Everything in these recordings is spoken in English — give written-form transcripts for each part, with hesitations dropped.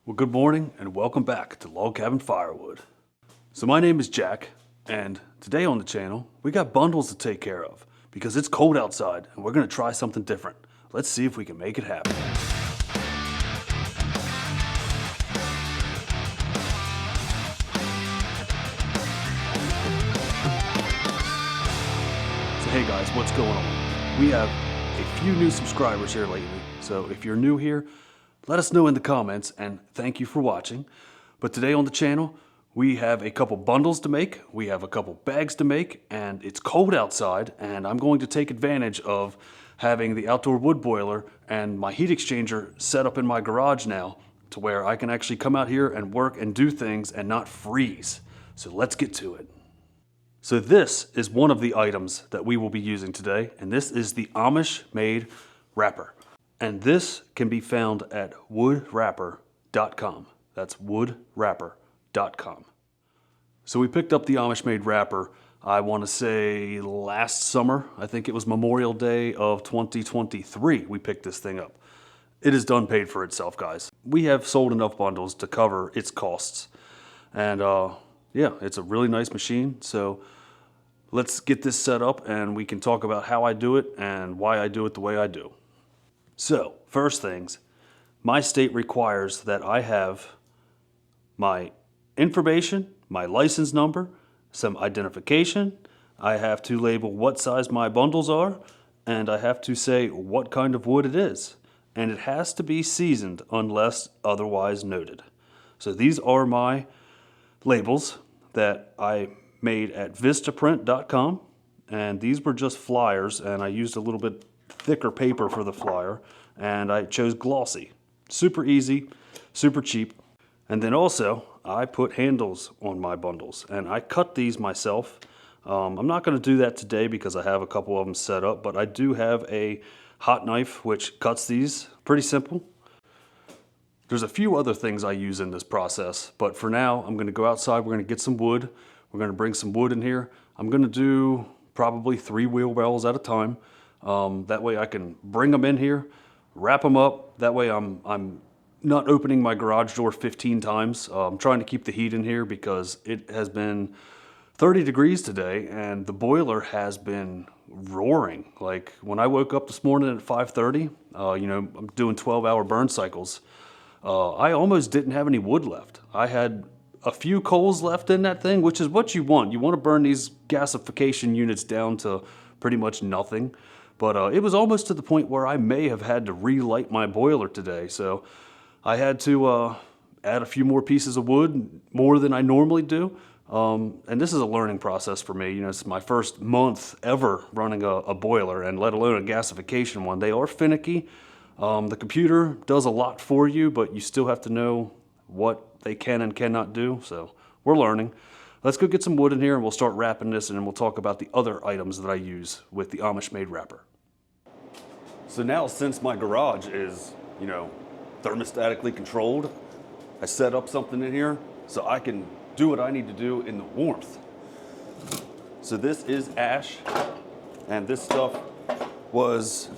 Well, good morning and welcome back to Log Cabin Firewood. So my name is Jack, and today on the channel, we got bundles to take care of because it's cold outside and we're gonna try something different. Let's see if we can make it happen. So hey guys, what's going on? We have a few new subscribers here lately, so if you're new here, let us know in the comments, and thank you for watching. But today on the channel, we have a couple bundles to make, we have a couple bags to make, and it's cold outside, and I'm going to take advantage of having the outdoor wood boiler and my heat exchanger set up in my garage now to where I can actually come out here and work and do things and not freeze. So let's get to it. So this is one of the items that we will be using today, and this is the Amish Made wrapper. And this can be found at woodwrapper.com. That's woodwrapper.com. So we picked up the Amish Made wrapper, I want to say last summer. I think it was Memorial Day of 2023 we picked this thing up. It is done paid for itself, guys. We have sold enough bundles to cover its costs. And yeah, it's a really nice machine. So let's get this set up and we can talk about how I do it and why I do it the way I do. So, first things, my state requires that I have my information, my license number, some identification. I have to label what size my bundles are, and I have to say what kind of wood it is. And it has to be seasoned unless otherwise noted. So these are my labels that I made at vistaprint.com, and these were just flyers, and I used a little bit thicker paper for the flyer, and I chose glossy. Super easy, super cheap. And then also, I put handles on my bundles, and I cut these myself. I'm not going to do that today because I have a couple of them set up, but I do have a hot knife which cuts these. Pretty simple. There's a few other things I use in this process, but for now, I'm going to go outside. We're going to get some wood. We're going to bring some wood in here. I'm going to do probably 3 wheelbarrows at a time. That way I can bring them in here, wrap them up. That way I'm not opening my garage door 15 times. I'm trying to keep the heat in here because it has been 30 degrees today and the boiler has been roaring. Like when I woke up this morning at 5:30, I'm doing 12-hour burn cycles. I almost didn't have any wood left. I had a few coals left in that thing, which is what you want. You want to burn these gasification units down to pretty much nothing. But it was almost to the point where I may have had to relight my boiler today. So I had to add a few more pieces of wood, more than I normally do. And this is a learning process for me. It's my first month ever running a boiler, and let alone a gasification one. They are finicky. The computer does a lot for you, but you still have to know what they can and cannot do. So we're learning. Let's go get some wood in here and we'll start wrapping this, and then we'll talk about the other items that I use with the Amish Made wrapper. So now, since my garage is, thermostatically controlled, I set up something in here so I can do what I need to do in the warmth. So this is ash, and this stuff was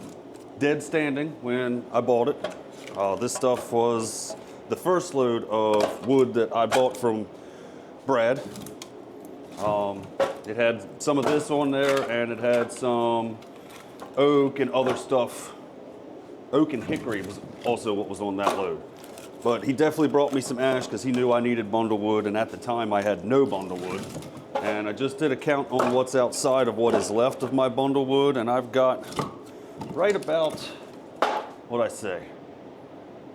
dead standing when I bought it. This stuff was the first load of wood that I bought from Brad. It had some of this on there, and it had some oak and other stuff. Oak and hickory was also what was on that load. But he definitely brought me some ash because he knew I needed bundle wood, and at the time I had no bundle wood. And I just did a count on what's outside of what is left of my bundle wood, and I've got right about, what'd I say?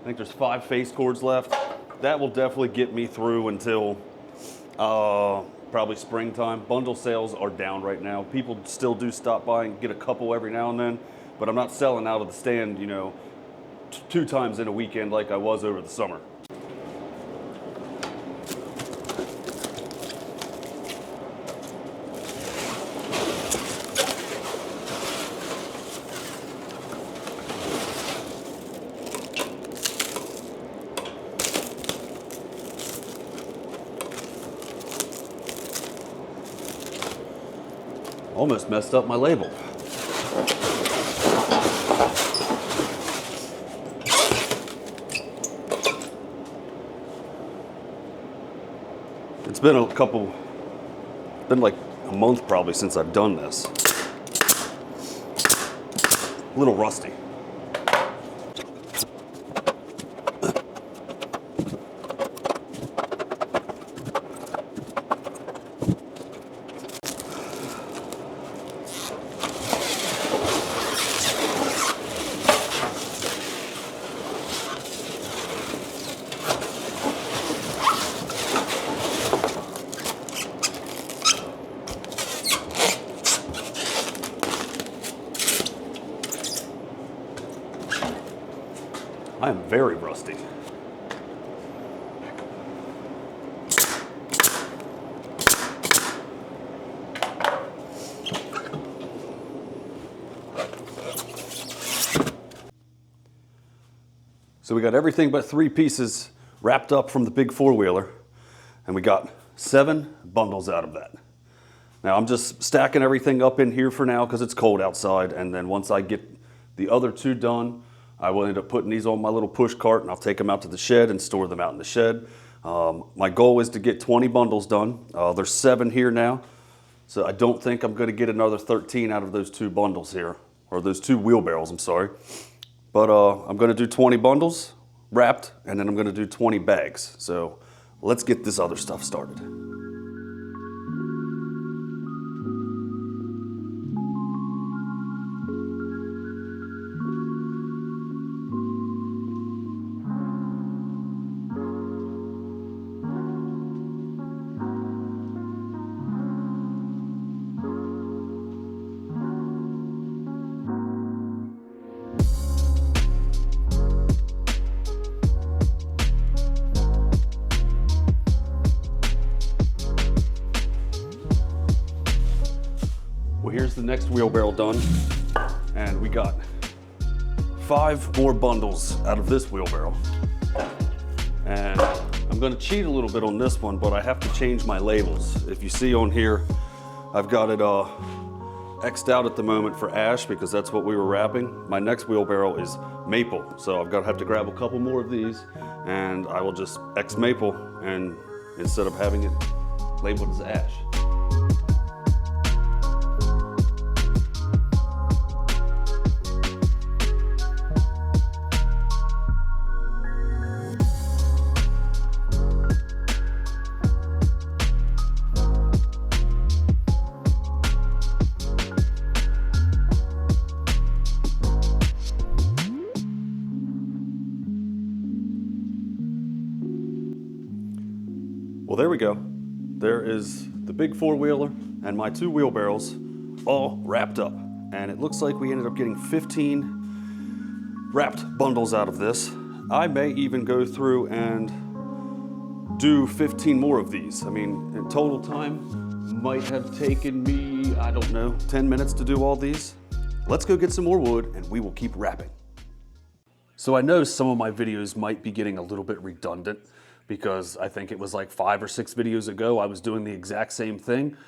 I think there's 5 face cords left. That will definitely get me through until probably springtime. Bundle sales are down right now. People still do stop by and get a couple every now and then, but I'm not selling out of the stand, 2 times in a weekend like I was over the summer. Almost messed up my label. It's been been like a month probably since I've done this. A little rusty. I am very rusty. So we got everything but 3 pieces wrapped up from the big 4-wheeler, and we got 7 bundles out of that. Now I'm just stacking everything up in here for now because it's cold outside, and then once I get the other 2 done, I will end up putting these on my little push cart, and I'll take them out to the shed and store them out in the shed. My goal is to get 20 bundles done. There's 7 here now, so I don't think I'm going to get another 13 out of those 2 bundles here, or those 2 wheelbarrows, I'm sorry. But I'm going to do 20 bundles wrapped, and then I'm going to do 20 bags. So let's get this other stuff started. Here's the next wheelbarrow done, and we got 5 more bundles out of this wheelbarrow. And I'm gonna cheat a little bit on this one, but I have to change my labels. If you see on here, I've got it X'd out at the moment for ash because that's what we were wrapping. My next wheelbarrow is maple, so I've got to have to grab a couple more of these, and I will just X maple, and instead of having it labeled as ash. Well, there we go. There is the big 4-wheeler and my 2 wheelbarrows all wrapped up. And it looks like we ended up getting 15 wrapped bundles out of this. I may even go through and do 15 more of these. I mean, in total time, might have taken me, I don't know, 10 minutes to do all these. Let's go get some more wood and we will keep wrapping. So I know some of my videos might be getting a little bit redundant, because I think it was like 5 or 6 videos ago I was doing the exact same thing.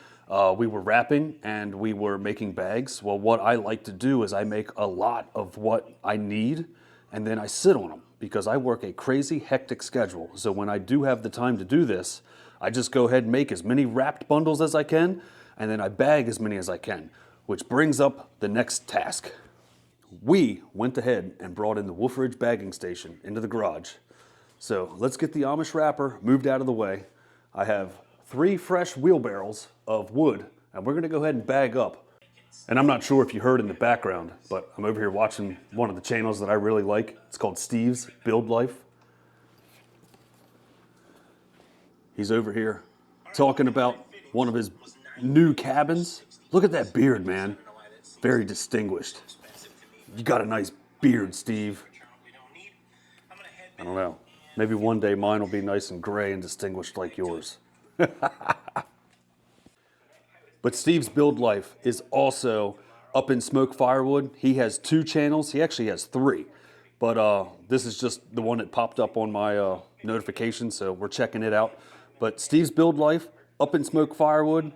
We were wrapping and we were making bags. Well, what I like to do is I make a lot of what I need and then I sit on them because I work a crazy hectic schedule. So when I do have the time to do this, I just go ahead and make as many wrapped bundles as I can, and then I bag as many as I can, which brings up the next task. We went ahead and brought in the Wolferidge bagging station into the garage. So let's get the Amish wrapper moved out of the way. I have 3 fresh wheelbarrows of wood, and we're gonna go ahead and bag up. And I'm not sure if you heard in the background, but I'm over here watching one of the channels that I really like. It's called Steve's Build Life. He's over here talking about one of his new cabins. Look at that beard, man. Very distinguished. You got a nice beard, Steve. I don't know. Maybe one day mine will be nice and gray and distinguished like yours. But Steve's Build Life is also up in Smoke Firewood. He has 2 channels. He actually has 3. But this is just the one that popped up on my notification, so we're checking it out. But Steve's Build Life, up in Smoke Firewood.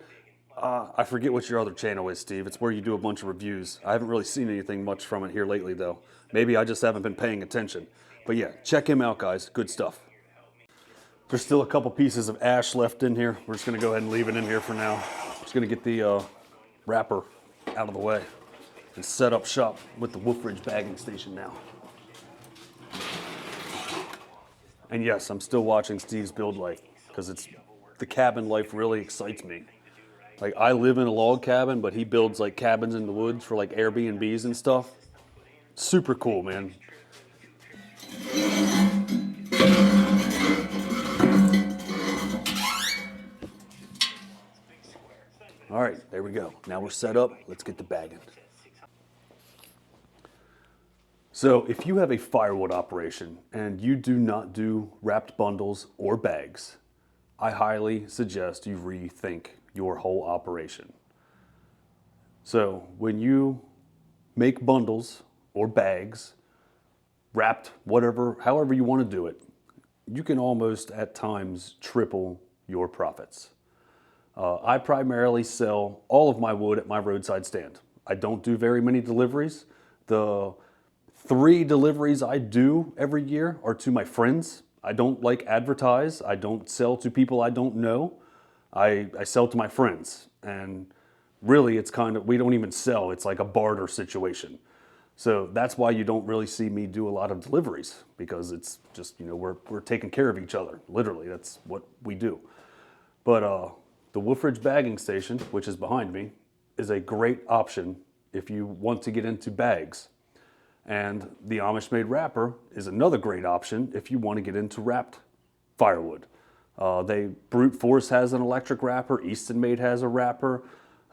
I forget what your other channel is, Steve. It's where you do a bunch of reviews. I haven't really seen anything much from it here lately, though. Maybe I just haven't been paying attention. But yeah, check him out, guys. Good stuff. There's still a couple pieces of ash left in here. We're just gonna go ahead and leave it in here for now. Just gonna get the wrapper out of the way and set up shop with the Wolferidge bagging station now. And yes, I'm still watching Steve's build life because the cabin life really excites me. Like, I live in a log cabin, but he builds like cabins in the woods for like Airbnbs and stuff. Super cool, man. All right, there we go. Now we're set up. Let's get the bagging. So if you have a firewood operation and you do not do wrapped bundles or bags, I highly suggest you rethink your whole operation. So when you make bundles or bags, wrapped, whatever, however you want to do it, you can almost at times triple your profits. I primarily sell all of my wood at my roadside stand. I don't do very many deliveries. The 3 deliveries I do every year are to my friends. I don't like advertise. I don't sell to people I don't know. I sell to my friends. And really it's kind of, we don't even sell. It's like a barter situation. So that's why you don't really see me do a lot of deliveries, because it's just, you know, we're taking care of each other. Literally, that's what we do. But the Wolferidge bagging station, which is behind me, is a great option if you want to get into bags. And the Amish Made wrapper is another great option if you want to get into wrapped firewood. Brute Force has an electric wrapper, Eastonmade has a wrapper,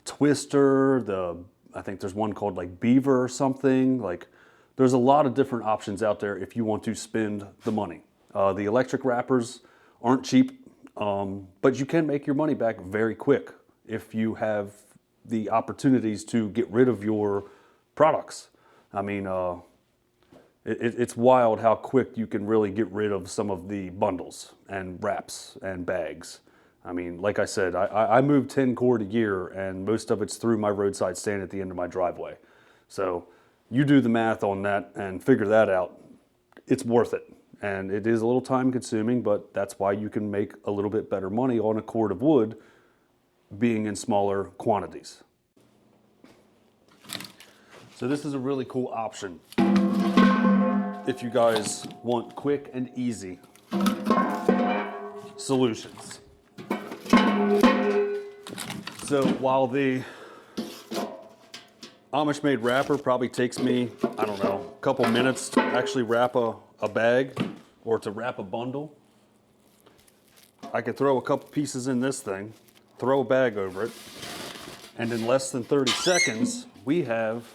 Twister, I think there's one called like Beaver or something. Like, there's a lot of different options out there if you want to spend the money. The electric wrappers aren't cheap. But you can make your money back very quick if you have the opportunities to get rid of your products. I mean, it's wild how quick you can really get rid of some of the bundles and wraps and bags. I mean, like I said, I move 10 cord a year, and most of it's through my roadside stand at the end of my driveway. So you do the math on that and figure that out. It's worth it. And it is a little time consuming, but that's why you can make a little bit better money on a cord of wood being in smaller quantities. So this is a really cool option if you guys want quick and easy solutions. So while the Amish Made wrapper probably takes me, I don't know, a couple minutes to actually wrap a bag or to wrap a bundle, I could throw a couple pieces in this thing, throw a bag over it, and in less than 30 seconds, we have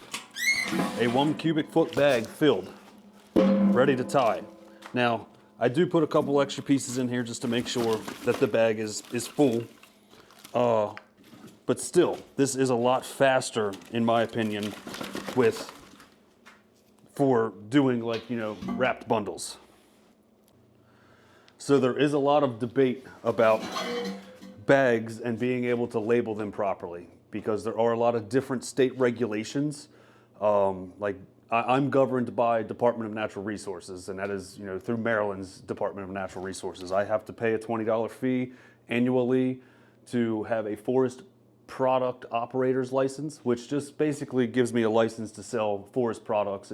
a 1 cubic foot bag filled, ready to tie. Now, I do put a couple extra pieces in here just to make sure that the bag is full. But still, this is a lot faster, in my opinion, for doing, like, you know, wrapped bundles. So there is a lot of debate about bags and being able to label them properly, because there are a lot of different state regulations. Like, I'm governed by Department of Natural Resources, and that is, you know, through Maryland's Department of Natural Resources. I have to pay a $20 fee annually to have a forest product operator's license, which just basically gives me a license to sell forest products.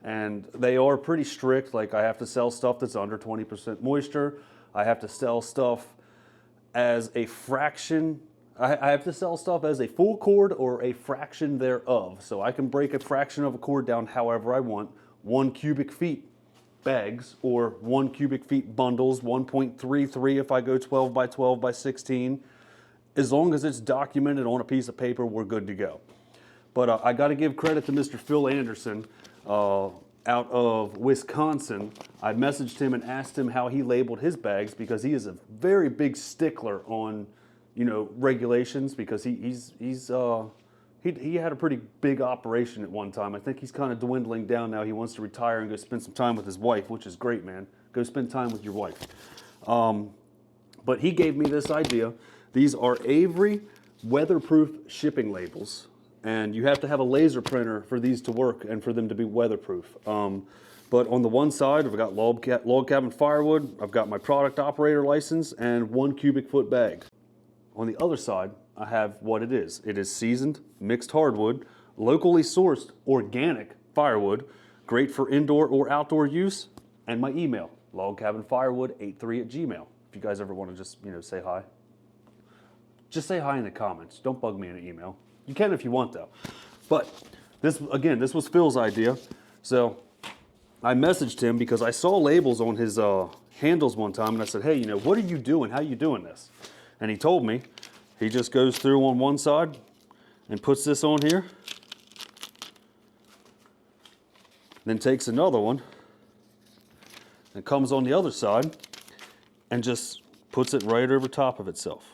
And they are pretty strict. Like, I have to sell stuff that's under 20% moisture. I have to sell stuff as a fraction. I have to sell stuff as a full cord or a fraction thereof. So I can break a fraction of a cord down however I want. 1 cubic feet bags or 1 cubic feet bundles, 1.33 if I go 12 by 12 by 16. As long as it's documented on a piece of paper, we're good to go. But I got to give credit to Mr. Phil Anderson out of Wisconsin. I messaged him and asked him how he labeled his bags, because he is a very big stickler on, you know, regulations, because he had a pretty big operation at one time. I think he's kind of dwindling down now. He wants to retire and go spend some time with his wife, which is great, man. Go spend time with your wife. But he gave me this idea. These are Avery weatherproof shipping labels, and you have to have a laser printer for these to work and for them to be weatherproof. But on the one side, I've got log cabin firewood, I've got my product operator license, and 1 cubic foot bag. On the other side, I have what it is. It is seasoned, mixed hardwood, locally sourced, organic firewood, great for indoor or outdoor use, and my email, logcabinfirewood83@gmail. If you guys ever want to just, say hi. Just say hi in the comments. Don't bug me in an email. You can if you want, though. But this was Phil's idea. So I messaged him because I saw labels on his handles one time, and I said, hey, what are you doing? How are you doing this? And he told me he just goes through on one side and puts this on here, then takes another one and comes on the other side and just puts it right over top of itself.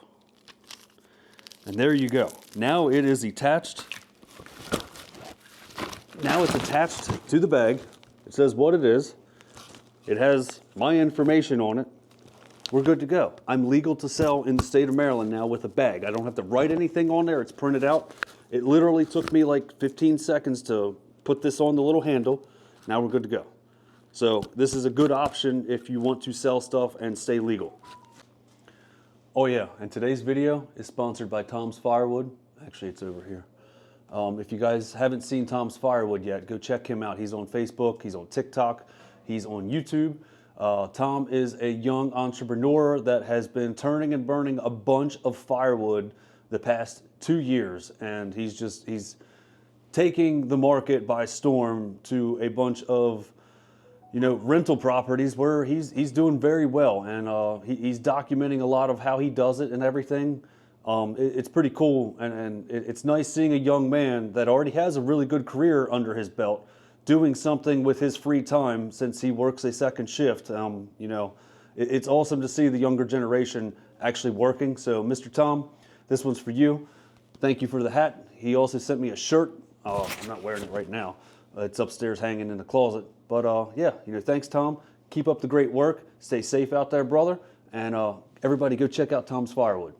And there you go. Now it is attached. Now it's attached to the bag. It says what it is. It has my information on it. We're good to go. I'm legal to sell in the state of Maryland now with a bag. I don't have to write anything on there. It's printed out. It literally took me like 15 seconds to put this on the little handle. Now we're good to go. So this is a good option if you want to sell stuff and stay legal. Oh yeah, and today's video is sponsored by Tom's Firewood. Actually, it's over here. If you guys haven't seen Tom's Firewood yet, go check him out. He's on Facebook, he's on TikTok, he's on YouTube. Tom is a young entrepreneur that has been turning and burning a bunch of firewood the past 2 years, and he's taking the market by storm to a bunch of rental properties where he's doing very well, and he's documenting a lot of how he does it and everything. It's pretty cool, and it's nice seeing a young man that already has a really good career under his belt doing something with his free time since he works a second shift. It's awesome to see the younger generation actually working. So Mr. Tom, this one's for you. Thank you for the hat. He also sent me a shirt. I'm not wearing it right now. It's upstairs hanging in the closet. But yeah, thanks, Tom. Keep up the great work. Stay safe out there, brother. And everybody go check out Tom's Firewood.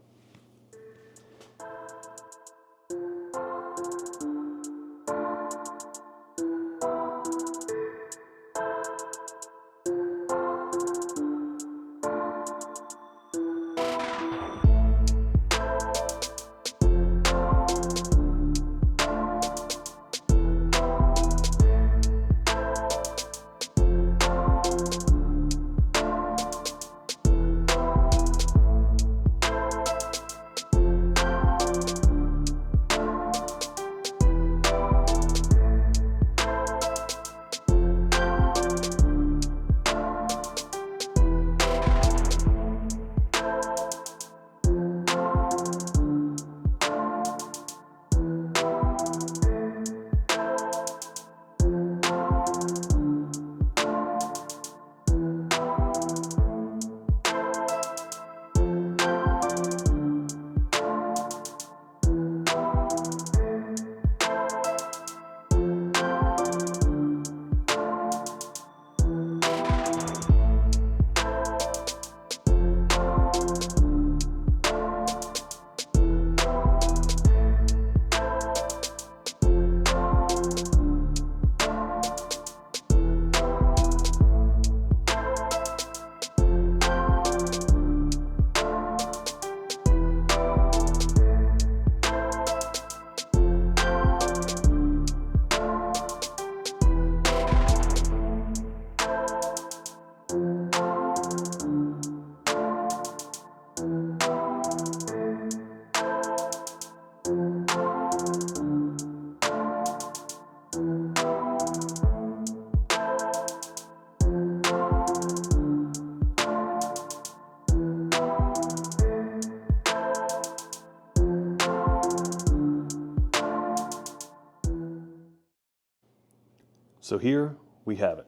So here we have it.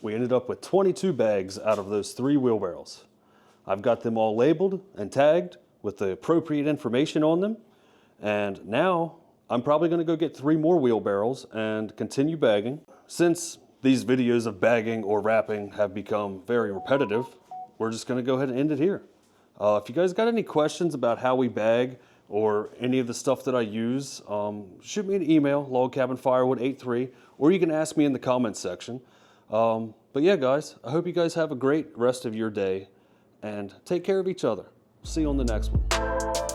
We ended up with 22 bags out of those 3 wheelbarrows. I've got them all labeled and tagged with the appropriate information on them. And now I'm probably going to go get 3 more wheelbarrows and continue bagging. Since these videos of bagging or wrapping have become very repetitive, we're just going to go ahead and end it here. If you guys got any questions about how we bag, or any of the stuff that I use, shoot me an email, logcabinfirewood83, or you can ask me in the comments section. But yeah, guys, I hope you guys have a great rest of your day, and take care of each other. See you on the next one.